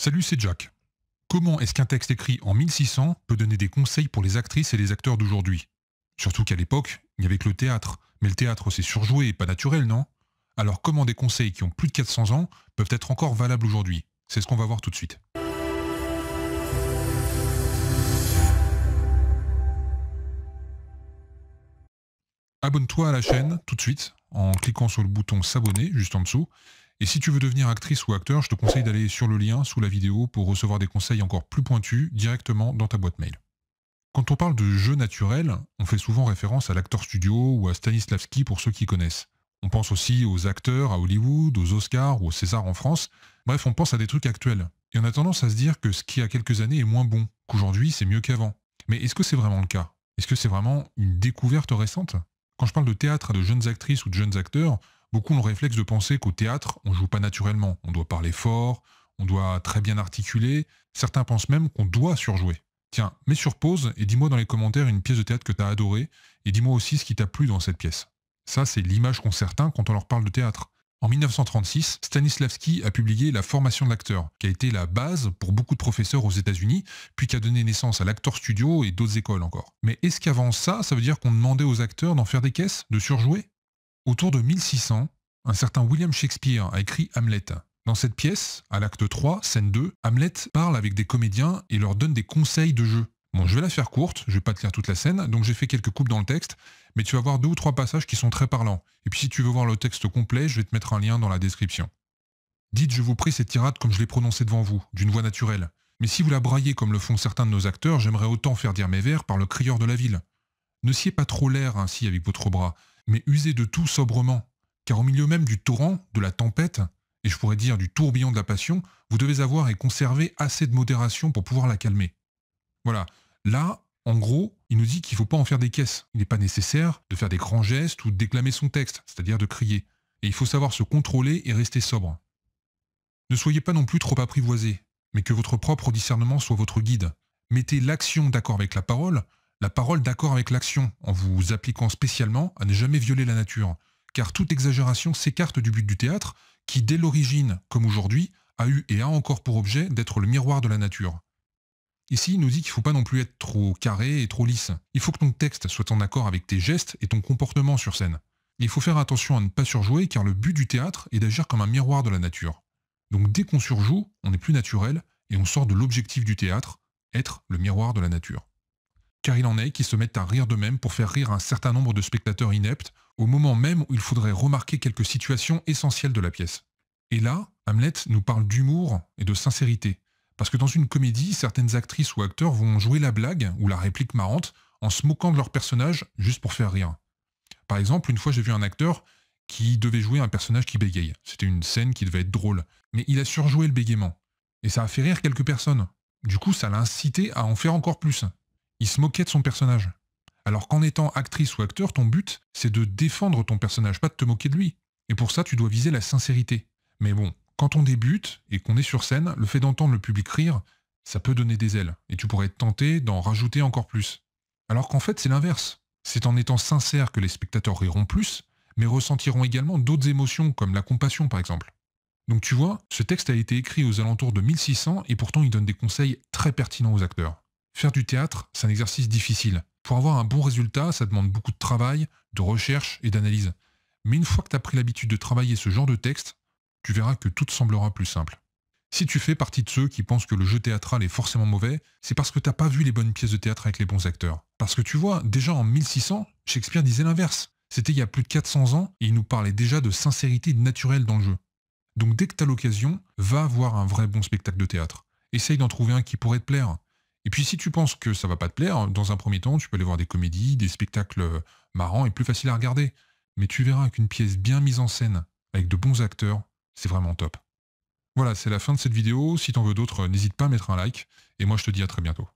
Salut, c'est Jack. Comment est-ce qu'un texte écrit en 1600 peut donner des conseils pour les actrices et les acteurs d'aujourd'hui? Surtout qu'à l'époque, il n'y avait que le théâtre. Mais le théâtre, c'est surjoué et pas naturel, non? Alors comment des conseils qui ont plus de 400 ans peuvent être encore valables aujourd'hui? C'est ce qu'on va voir tout de suite. Abonne-toi à la chaîne tout de suite en cliquant sur le bouton s'abonner juste en dessous. Et si tu veux devenir actrice ou acteur, je te conseille d'aller sur le lien sous la vidéo pour recevoir des conseils encore plus pointus directement dans ta boîte mail. Quand on parle de jeu naturel, on fait souvent référence à l'acteur studio ou à Stanislavski pour ceux qui connaissent. On pense aussi aux acteurs à Hollywood, aux Oscars ou aux Césars en France. Bref, on pense à des trucs actuels. Et on a tendance à se dire que ce qui a quelques années est moins bon, qu'aujourd'hui c'est mieux qu'avant. Mais est-ce que c'est vraiment le cas? Est-ce que c'est vraiment une découverte récente? Quand je parle de théâtre de jeunes actrices ou de jeunes acteurs, beaucoup ont le réflexe de penser qu'au théâtre, on joue pas naturellement. On doit parler fort, on doit très bien articuler. Certains pensent même qu'on doit surjouer. Tiens, mets sur pause et dis-moi dans les commentaires une pièce de théâtre que tu as adorée, et dis-moi aussi ce qui t'a plu dans cette pièce. Ça, c'est l'image qu'ont certains quand on leur parle de théâtre. En 1936, Stanislavski a publié La formation de l'acteur, qui a été la base pour beaucoup de professeurs aux États-Unis, puis qui a donné naissance à l'Actor Studio et d'autres écoles encore. Mais est-ce qu'avant ça, ça veut dire qu'on demandait aux acteurs d'en faire des caisses, de surjouer? Autour de 1600, un certain William Shakespeare a écrit Hamlet. Dans cette pièce, à l'acte 3, scène 2, Hamlet parle avec des comédiens et leur donne des conseils de jeu. Bon, je vais la faire courte, je vais pas te lire toute la scène, donc j'ai fait quelques coupes dans le texte, mais tu vas voir 2 ou 3 passages qui sont très parlants. Et puis si tu veux voir le texte complet, je vais te mettre un lien dans la description. Dites, je vous prie, cette tirade comme je l'ai prononcée devant vous, d'une voix naturelle. Mais si vous la braillez comme le font certains de nos acteurs, j'aimerais autant faire dire mes vers par le crieur de la ville. Ne sciez pas trop l'air ainsi avec votre bras, mais usez de tout sobrement. Car au milieu même du torrent, de la tempête, et je pourrais dire du tourbillon de la passion, vous devez avoir et conserver assez de modération pour pouvoir la calmer. Voilà. Là, en gros, il nous dit qu'il ne faut pas en faire des caisses. Il n'est pas nécessaire de faire des grands gestes ou de déclamer son texte, c'est-à-dire de crier. Et il faut savoir se contrôler et rester sobre. Ne soyez pas non plus trop apprivoisé, mais que votre propre discernement soit votre guide. Mettez l'action d'accord avec la parole d'accord avec l'action, en vous appliquant spécialement à ne jamais violer la nature. Car toute exagération s'écarte du but du théâtre, qui dès l'origine, comme aujourd'hui, a eu et a encore pour objet d'être le miroir de la nature. Ici, il nous dit qu'il ne faut pas non plus être trop carré et trop lisse. Il faut que ton texte soit en accord avec tes gestes et ton comportement sur scène. Il faut faire attention à ne pas surjouer car le but du théâtre est d'agir comme un miroir de la nature. Donc dès qu'on surjoue, on n'est plus naturel et on sort de l'objectif du théâtre, être le miroir de la nature. Car il en est qui se mettent à rire d'eux-mêmes pour faire rire un certain nombre de spectateurs ineptes, au moment même où il faudrait remarquer quelques situations essentielles de la pièce. Et là, Hamlet nous parle d'humour et de sincérité. Parce que dans une comédie, certaines actrices ou acteurs vont jouer la blague ou la réplique marrante en se moquant de leur personnage juste pour faire rire. Par exemple, une fois j'ai vu un acteur qui devait jouer un personnage qui bégaye. C'était une scène qui devait être drôle, mais il a surjoué le bégaiement. Et ça a fait rire quelques personnes. Du coup, ça l'a incité à en faire encore plus. Il se moquait de son personnage. Alors qu'en étant actrice ou acteur, ton but, c'est de défendre ton personnage, pas de te moquer de lui. Et pour ça, tu dois viser la sincérité. Mais bon, quand on débute et qu'on est sur scène, le fait d'entendre le public rire, ça peut donner des ailes. Et tu pourrais être tenté d'en rajouter encore plus. Alors qu'en fait, c'est l'inverse. C'est en étant sincère que les spectateurs riront plus, mais ressentiront également d'autres émotions, comme la compassion par exemple. Donc tu vois, ce texte a été écrit aux alentours de 1600 et pourtant il donne des conseils très pertinents aux acteurs. Faire du théâtre, c'est un exercice difficile. Pour avoir un bon résultat, ça demande beaucoup de travail, de recherche et d'analyse. Mais une fois que tu as pris l'habitude de travailler ce genre de texte, tu verras que tout te semblera plus simple. Si tu fais partie de ceux qui pensent que le jeu théâtral est forcément mauvais, c'est parce que t'as pas vu les bonnes pièces de théâtre avec les bons acteurs. Parce que tu vois, déjà en 1600, Shakespeare disait l'inverse. C'était il y a plus de 400 ans et il nous parlait déjà de sincérité naturelle dans le jeu. Donc dès que t'as l'occasion, va voir un vrai bon spectacle de théâtre. Essaye d'en trouver un qui pourrait te plaire. Et puis si tu penses que ça va pas te plaire, dans un premier temps, tu peux aller voir des comédies, des spectacles marrants et plus faciles à regarder. Mais tu verras qu'une pièce bien mise en scène, avec de bons acteurs, c'est vraiment top. Voilà, c'est la fin de cette vidéo. Si t'en veux d'autres, n'hésite pas à mettre un like. Et moi, je te dis à très bientôt.